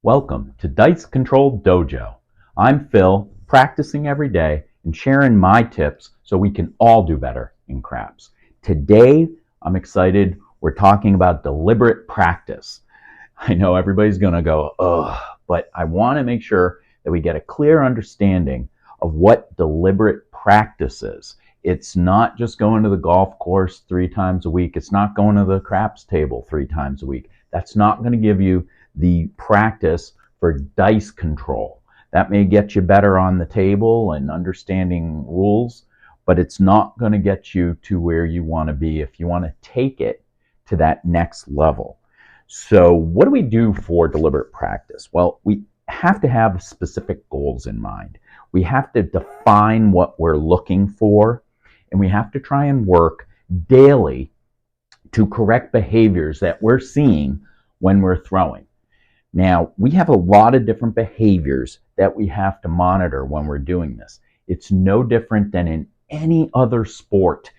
Welcome to Dice Control Dojo. I'm Phil, practicing every day and sharing my tips so we can all do better in craps. Today, I'm excited. We're talking about deliberate practice. I know everybody's going to go, ugh, but I want to make sure that we get a clear understanding of what deliberate practice is. It's not just going to the golf course 3 times a week. It's not going to the craps table 3 times a week. That's not going to give you the practice for dice control. That may get you better on the table and understanding rules, but it's not going to get you to where you want to be if you want to take it to that next level. So what do we do for deliberate practice? Well, we have to have specific goals in mind. We have to define what we're looking for, and we have to try and work daily to correct behaviors that we're seeing when we're throwing. Now, we have a lot of different behaviors that we have to monitor when we're doing this. It's no different than in any other sport.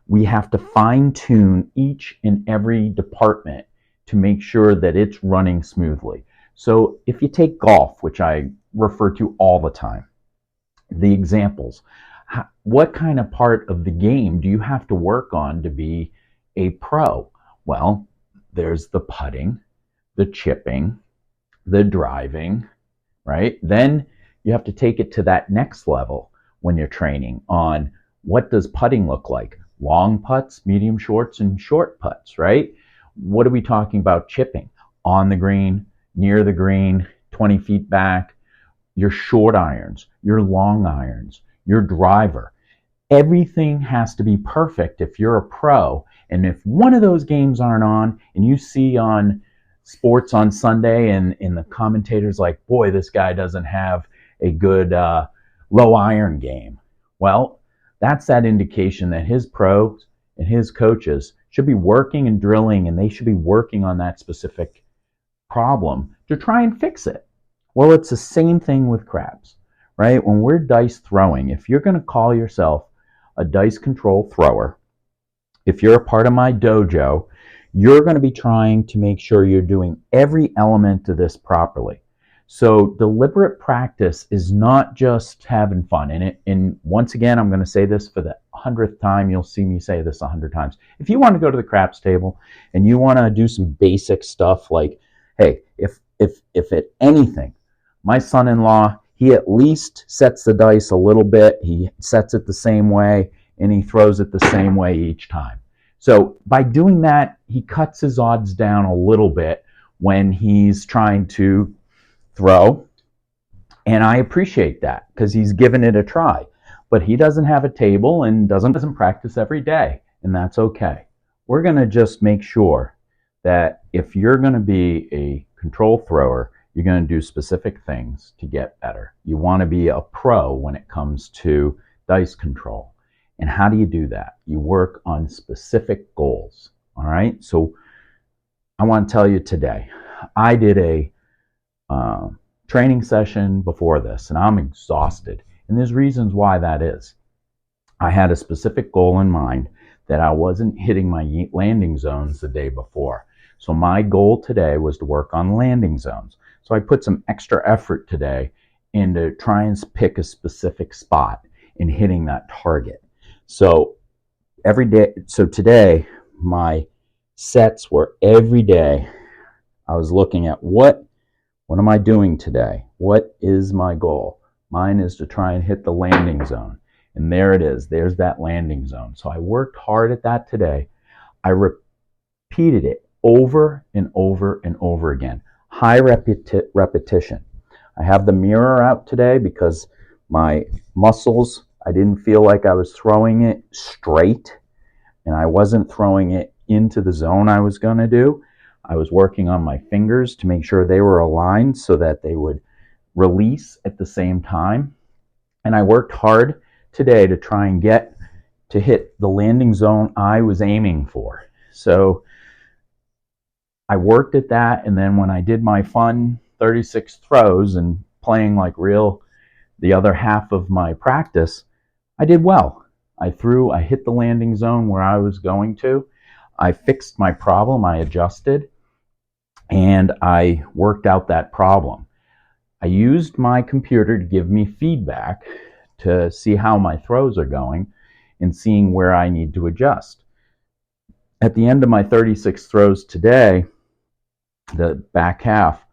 We have to fine-tune each and every department to make sure that it's running smoothly. So if you take golf, which I refer to all the time, the examples, what kind of part of the game do you have to work on to be a pro? Well, there's the putting, the chipping, the driving, right? Then you have to take it to that next level when you're training on what does putting look like? Long putts, medium shorts, and short putts, right? What are we talking about chipping? On the green, near the green, 20 feet back, your short irons, your long irons, your driver. Everything has to be perfect if you're a pro. And if one of those games aren't on and you see on sports on Sunday and the commentators like, boy, this guy doesn't have a good low iron game. Well, that's that indication that his pros and his coaches should be working and drilling, and they should be working on that specific problem to try and fix it. Well, it's the same thing with craps, right? When we're dice throwing, if you're going to call yourself a dice control thrower, if you're a part of my dojo, you're going to be trying to make sure you're doing every element of this properly. So deliberate practice is not just having fun. And once again, I'm going to say this for the 100th time. You'll see me say this 100 times. If you want to go to the craps table and you want to do some basic stuff like, hey, if at anything, my son-in-law, he at least sets the dice a little bit. He sets it the same way, and he throws it the same way each time. So by doing that, he cuts his odds down a little bit when he's trying to throw. And I appreciate that because he's given it a try. But he doesn't have a table and doesn't practice every day, and that's okay. We're going to just make sure that if you're going to be a control thrower, you're going to do specific things to get better. You want to be a pro when it comes to dice control. And how do you do that? You work on specific goals. All right. So I want to tell you today, I did a training session before this, and I'm exhausted. And there's reasons why that is. I had a specific goal in mind that I wasn't hitting my landing zones the day before. So my goal today was to work on landing zones. So I put some extra effort today into try and pick a specific spot in hitting that target. So today, my sets were every day. I was looking at what am I doing today? What is my goal? Mine is to try and hit the landing zone. And there it is. There's that landing zone. So I worked hard at that today. I repeated it over and over and over again. High repetition. I have the mirror out today because my muscles, I didn't feel like I was throwing it straight, and I wasn't throwing it into the zone I was going to do. I was working on my fingers to make sure they were aligned so that they would release at the same time. And I worked hard today to try and get to hit the landing zone I was aiming for. So I worked at that, and then when I did my fun 36 throws and playing like real the other half of my practice, I did well. I hit the landing zone where I was going to. I fixed my problem, I adjusted, and I worked out that problem. I used my computer to give me feedback to see how my throws are going and seeing where I need to adjust. At the end of my 36 throws today, the back half,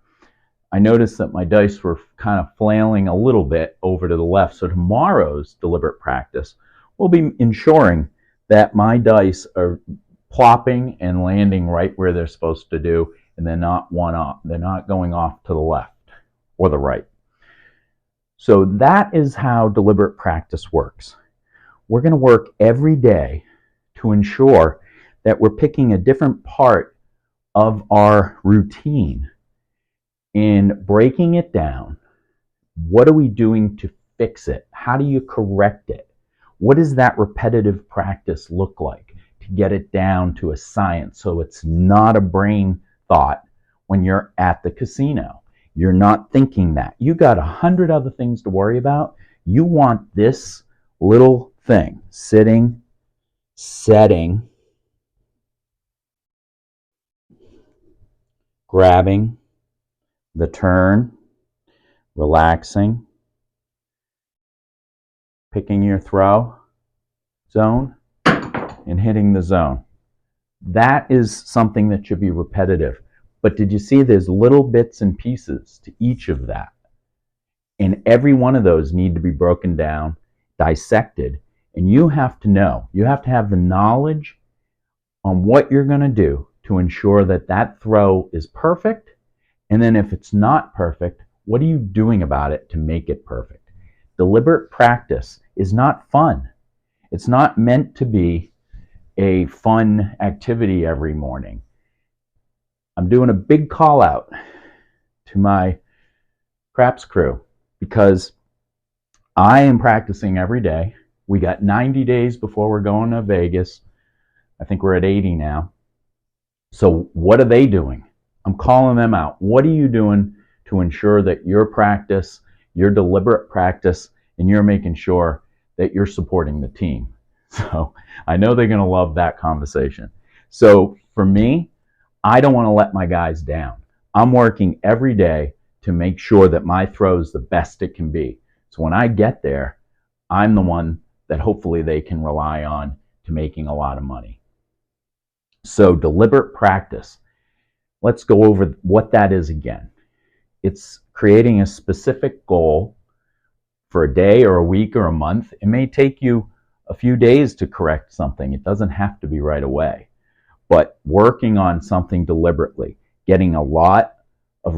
I noticed that my dice were kind of flailing a little bit over to the left. So tomorrow's deliberate practice will be ensuring that my dice are plopping and landing right where they're supposed to do, and they're not one off. They're not going off to the left or the right. So that is how deliberate practice works. We're going to work every day to ensure that we're picking a different part of our routine in breaking it down. What are we doing to fix it? How do you correct it? What does that repetitive practice look like to get it down to a science so it's not a brain thought when you're at the casino? You're not thinking that. You got 100 other things to worry about. You want this little thing, sitting, setting, grabbing, the turn, relaxing, picking your throw zone, and hitting the zone. That is something that should be repetitive. But did you see there's little bits and pieces to each of that? And every one of those need to be broken down, dissected, and you have to know, you have to have the knowledge on what you're going to do to ensure that that throw is perfect. And then if it's not perfect, what are you doing about it to make it perfect? Deliberate practice is not fun. It's not meant to be a fun activity every morning. I'm doing a big call out to my craps crew because I am practicing every day. We got 90 days before we're going to Vegas. I think we're at 80 now. So what are they doing? I'm calling them out. What are you doing to ensure that your practice, your deliberate practice, and you're making sure that you're supporting the team? So I know they're going to love that conversation. So for me, I don't want to let my guys down. I'm working every day to make sure that my throw is the best it can be. So when I get there, I'm the one that hopefully they can rely on to making a lot of money. So deliberate practice. Let's go over what that is again. It's creating a specific goal for a day or a week or a month. It may take you a few days to correct something. It doesn't have to be right away. But working on something deliberately, getting a lot of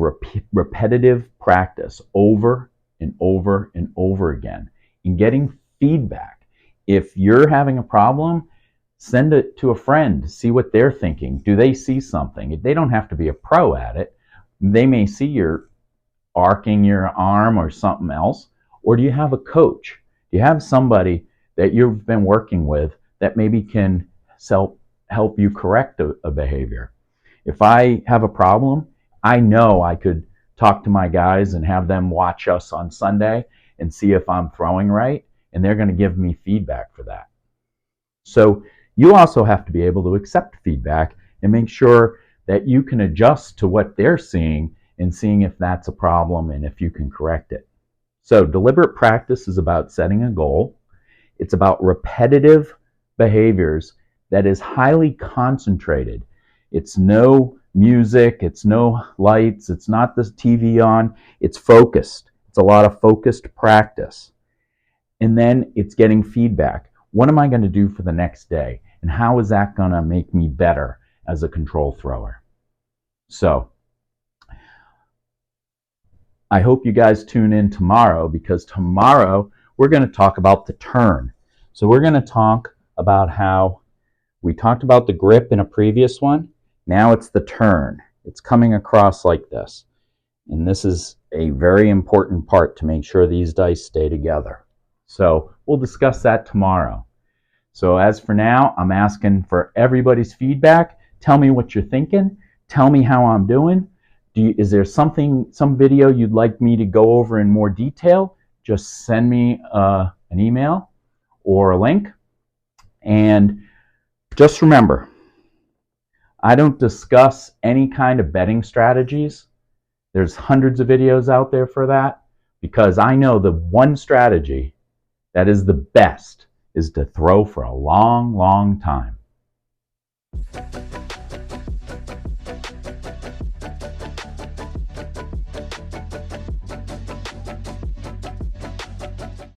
repetitive practice over and over and over again, and getting feedback. If you're having a problem, send it to a friend, see what they're thinking. Do they see something? They don't have to be a pro at it. They may see you're arcing your arm or something else. Or do you have a coach? Do you have somebody that you've been working with that maybe can help you correct a behavior? If I have a problem, I know I could talk to my guys and have them watch us on Sunday and see if I'm throwing right, and they're going to give me feedback for that. So you also have to be able to accept feedback and make sure that you can adjust to what they're seeing and seeing if that's a problem and if you can correct it. So deliberate practice is about setting a goal. It's about repetitive behaviors that is highly concentrated. It's no music, it's no lights, it's not the TV on, it's focused. It's a lot of focused practice. And then it's getting feedback. What am I going to do for the next day? And how is that going to make me better as a control thrower? So I hope you guys tune in tomorrow, because tomorrow we're going to talk about the turn. So we're going to talk about how we talked about the grip in a previous one. Now it's the turn. It's coming across like this. And this is a very important part to make sure these dice stay together. So we'll discuss that tomorrow. So as for now, I'm asking for everybody's feedback. Tell me what you're thinking. Tell me how I'm doing. Is there some video you'd like me to go over in more detail? Just send me an email or a link. And just remember, I don't discuss any kind of betting strategies. There's hundreds of videos out there for that, because I know the one strategy that is the best is to throw for a long, long time.